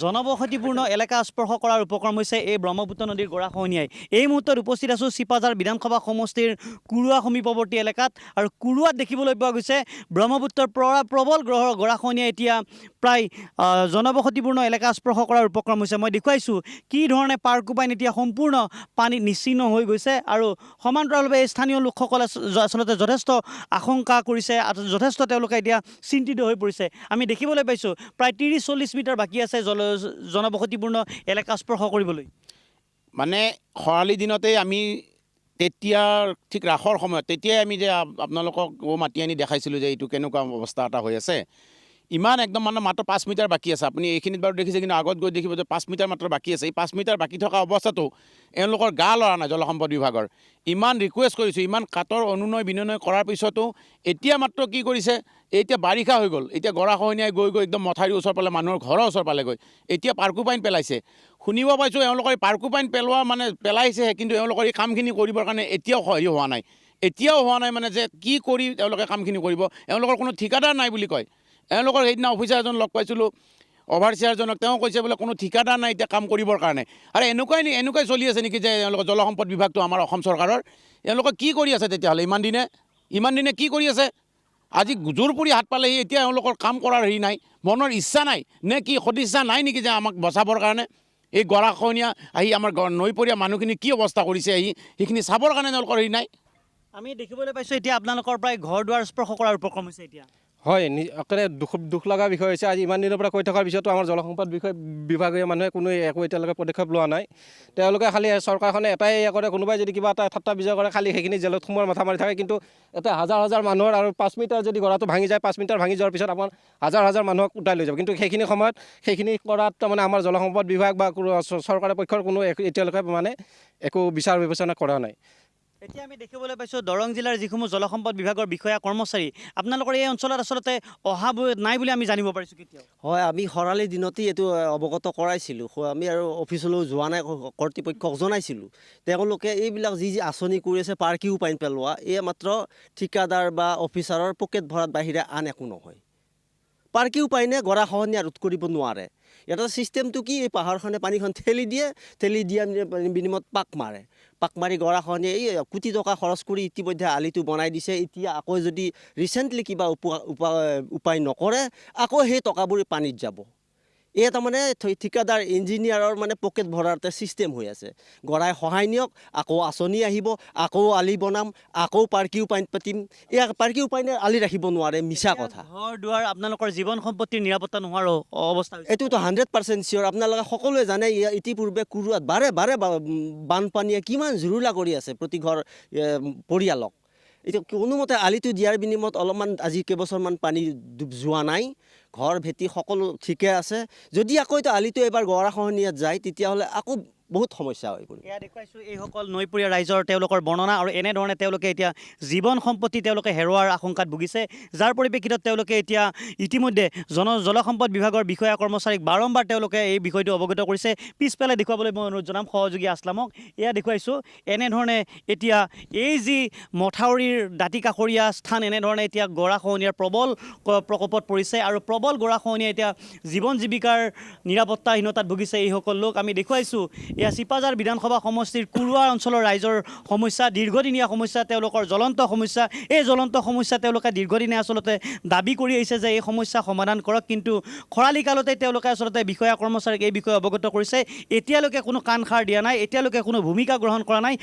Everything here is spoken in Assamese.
জনবসতিপূৰ্ণ এলেকা স্পৰ্শ কৰাৰ উপক্ৰম হৈছে এই ব্ৰহ্মপুত্ৰ নদীৰ গৰাখহনীয়াই। এই মুহূৰ্তত উপস্থিত আছোঁ চিপাঝাৰ বিধানসভা সমষ্টিৰ কুৰুৱা সমীপৱৰ্তী এলেকাত। আৰু কুৰুৱাত দেখিবলৈ পোৱা গৈছে ব্ৰহ্মপুত্ৰৰ পৰা প্ৰবল গৰাখহনীয়াই এতিয়া প্ৰায় জনবসতিপূৰ্ণ এলেকা স্পৰ্শ কৰাৰ উপক্ৰম হৈছে। মই দেখুৱাইছোঁ কি ধৰণে পাৰকোপাইন এতিয়া সম্পূৰ্ণ পানীত নিশ্চিহ্ন হৈ গৈছে আৰু সমান্তৰালভাৱে স্থানীয় লোকসকলে আচলতে যথেষ্ট আশংকা কৰিছে, যথেষ্ট তেওঁলোকে এতিয়া চিন্তিত হৈ পৰিছে। আমি দেখিবলৈ পাইছোঁ প্ৰায় 30-40 মিটাৰ বাকী আছে জনবসতিপূৰ্ণ এলেকা স্পৰ্শ কৰিবলৈ। মানে খৰালি দিনতেই আমি তেতিয়া ঠিক ৰাসৰ সময়ত তেতিয়াই আমি যে আপোনালোকক মাতি আনি দেখাইছিলোঁ যে এইটো কেনেকুৱা অৱস্থা এটা হৈ আছে। ইমান একদম মানে মাত্ৰ 5 মিটাৰ বাকী আছে। আপুনি এইখিনিত বাৰু দেখিছে, কিন্তু আগত গৈ দেখিব যে 5 মিটাৰ মাত্ৰ বাকী আছে। এই 5 মিটাৰ বাকী থকা অৱস্থাটো এওঁলোকৰ গা লৰা নাই জলসম্পদ বিভাগৰ। ইমান ৰিকুৱেষ্ট কৰিছোঁ, ইমান কাটৰ অনুনয় বিনয় কৰাৰ পিছতো এতিয়া মাত্ৰ কি কৰিছে, এতিয়া বাৰিষা হৈ গ'ল, এতিয়া গৰাখহনীয়াই গৈ গৈ একদম মথাউৰিৰ ওচৰ পালে, মানুহৰ ঘৰৰ ওচৰ পালেগৈ। এতিয়া পাৰকোপাইন পেলাইছে। শুনিব পাইছোঁ এওঁলোকৰ এই পাৰকোপাইন পেলোৱা মানে পেলাইছেহে, কিন্তু এওঁলোকৰ এই কামখিনি কৰিবৰ কাৰণে এতিয়াও হোৱা নাই। এতিয়াও হোৱা নাই মানে যে কি কৰি তেওঁলোকে কামখিনি কৰিব, এওঁলোকৰ কোনো ঠিকাদাৰ নাই বুলি কয়। এওঁলোকৰ সেইদিনা অফিচাৰ এজন লগ পাইছিলোঁ, অভাৰচিয়াৰজনক, তেওঁ কৈছে বোলে কোনো ঠিকাদাৰ নাই এতিয়া কাম কৰিবৰ কাৰণে। আৰু এনেকুৱাই চলি আছে নেকি যে এওঁলোকৰ জলসম্পদ বিভাগটো আমাৰ অসম চৰকাৰৰ? এওঁলোকে কি কৰি আছে তেতিয়াহ'লে ইমান দিনে কি কৰি আছে? আজি জোৰ পুৰি হাত পালেহি, এতিয়া এওঁলোকৰ কাম কৰাৰ হেৰি নাই, মনৰ ইচ্ছা নাই নে কি, সদিচ্ছা নাই নেকি যে আমাক বচাবৰ কাৰণে? এই গৰাখহনীয়া আহি আমাৰ নৈপৰীয়া মানুহখিনি কি অৱস্থা কৰিছে আহি, সেইখিনি চাবৰ কাৰণে তেওঁলোকৰ হেৰি নাই। আমি দেখিবলৈ পাইছোঁ এতিয়া আপোনালোকৰ প্ৰায় ঘৰ দুৱাৰ স্পৰ্শ কৰাৰ উপক্ৰম হৈছে এতিয়া। হয়, একেবাৰে দুখ লগা বিষয় হৈছে। আজি ইমান দিনৰ পৰা কৈ থকাৰ পিছতো আমাৰ জলসম্পদ বিভাগীয় মানুহে কোনো একো এতিয়ালৈকে পদক্ষেপ লোৱা নাই। তেওঁলোকে খালি চৰকাৰখনে এটাই কৰে, কোনোবাই যদি কিবা এটা ঠাট্টা বিজয় কৰে খালি সেইখিনি জেলত সোমোৱাৰ মাথা মাৰি থাকে। কিন্তু এটা হাজাৰ মানুহৰ আৰু 5 মিটাৰ যদি গৰাটো ভাঙি যায়, 5 মিটাৰ ভাঙি যোৱাৰ পিছত আমাৰ হাজাৰ মানুহক উটাই লৈ যাব। কিন্তু সেইখিনি সময়ত সেইখিনি কৰাত তাৰমানে আমাৰ জলসম্পদ বিভাগ বা চৰকাৰৰ পক্ষৰ কোনো এতিয়ালৈকে মানে একো বিচাৰ বিবেচনা কৰা নাই। এতিয়া আমি দেখিবলৈ পাইছোঁ দৰং জিলাৰ যিসমূহ জলসম্পদ বিভাগৰ বিষয়া কৰ্মচাৰী আপোনালোকৰ এই অঞ্চলত আচলতে অহা নাই বুলি আমি জানিব পাৰিছোঁ কেতিয়াও। হয়, আমি খৰালি দিনতেই এইটো অৱগত কৰাইছিলোঁ। আমি আৰু অফিচলৈ যোৱা নাই, কৰ্তৃপক্ষক জনাইছিলোঁ। তেওঁলোকে এইবিলাক যি আঁচনি কৰি আছে, পাৰকোপাইন পেলোৱা, এই মাত্ৰ ঠিকাদাৰ বা অফিচাৰৰ পকেট ভৰাত বাহিৰে আন একো নহয়। পাৰকোপাইনে গৰাখহনীয়া ৰোধ কৰিব নোৱাৰে। এটা ছিষ্টেমটো কি, এই পাহাৰখনে পানীখন ঠেলি দিয়া বিনিময়ত পাক মাৰি গৰাখহনীয়া এই কোটি টকা খৰচ কৰি ইতিমধ্যে আলিটো বনাই দিছে। এতিয়া আকৌ যদি ৰিচেণ্টলি কিবা উপায় নকৰে, আকৌ সেই টকাবোৰ পানীত যাব। এই তাৰমানে ঠিকাদাৰ ইঞ্জিনিয়াৰৰ মানে পকেট ভৰাৰ ছিষ্টেম হৈ আছে। গৰাই সহায় নিয়ক, আকৌ আঁচনি আহিব, আকৌ আলি বনাম, আকৌ পাৰকোপাইন পাতিম। এই পাৰকোপাইনে আলি ৰাখিব নোৱাৰে, মিছা কথা। ঘৰ দুৱাৰ আপোনালোকৰ জীৱন সম্পত্তিৰ নিৰাপত্তা নোহোৱাৰ অৱস্থা হৈছে। এইটোতো 100% চিয়'ৰ। আপোনালোকে সকলোৱে জানে ইতিপূৰ্বে কুৰুৱাত বাৰে বানপানীয়ে কিমান জুৰুলা কৰি আছে প্ৰতি ঘৰ পৰিয়ালক। এতিয়া কোনোমতে আলিটো দিয়াৰ বিনিময়ত অলপমান আজি কেইবছৰমান পানী যোৱা নাই, ঘৰ ভেটি সকলো ঠিকে আছে। যদি আকৌ আলিটো এবাৰ গৰাখহনীয়াত যায়, তেতিয়াহ'লে আকৌ বহুত সমস্যা হৈ পৰিব। এয়া দেখুৱাইছোঁ এইসকল নৈপৰীয়া ৰাইজৰ তেওঁলোকৰ বৰ্ণনা, আৰু এনেধৰণে তেওঁলোকে এতিয়া জীৱন সম্পত্তি তেওঁলোকে হেৰুৱাৰ আশংকাত ভুগিছে, যাৰ পৰিপ্ৰেক্ষিতত তেওঁলোকে এতিয়া ইতিমধ্যে জলসম্পদ বিভাগৰ বিষয়া কৰ্মচাৰীক বাৰম্বাৰ তেওঁলোকে এই বিষয়টো অৱগত কৰিছে। পিছফালে দেখুৱাবলৈ মই অনুৰোধ জনাম সহযোগী আসলামক। এয়া দেখুৱাইছোঁ এনেধৰণে এতিয়া এই যি মথাউৰিৰ দাঁতি কাষৰীয়া স্থান, এনেধৰণে এতিয়া গৰাখহনীয়াৰ প্ৰবল প্ৰকোপত পৰিছে, আৰু প্ৰবল গৰাখহনীয়া এতিয়া জীৱন জীৱিকাৰ নিৰাপত্তাহীনতাত ভুগিছে এইসকল লোক। আমি দেখুৱাইছোঁ এয়া চিপাঝাৰ বিধানসভা সমষ্টিৰ কুৰুৱা অঞ্চলৰ ৰাইজৰ সমস্যা, দীৰ্ঘদিনীয়া সমস্যা, তেওঁলোকৰ জ্বলন্ত সমস্যা। এই জ্বলন্ত সমস্যা তেওঁলোকে দীৰ্ঘদিনে আচলতে দাবী কৰি আহিছে যে এই সমস্যা সমাধান কৰক, কিন্তু খৰালি কালতে তেওঁলোকে আচলতে বিষয়া কৰ্মচাৰীক এই বিষয়ে অৱগত কৰিছে। এতিয়ালৈকে কোনো কাণ সাৰ দিয়া নাই, এতিয়ালৈকে কোনো ভূমিকা গ্ৰহণ কৰা নাই।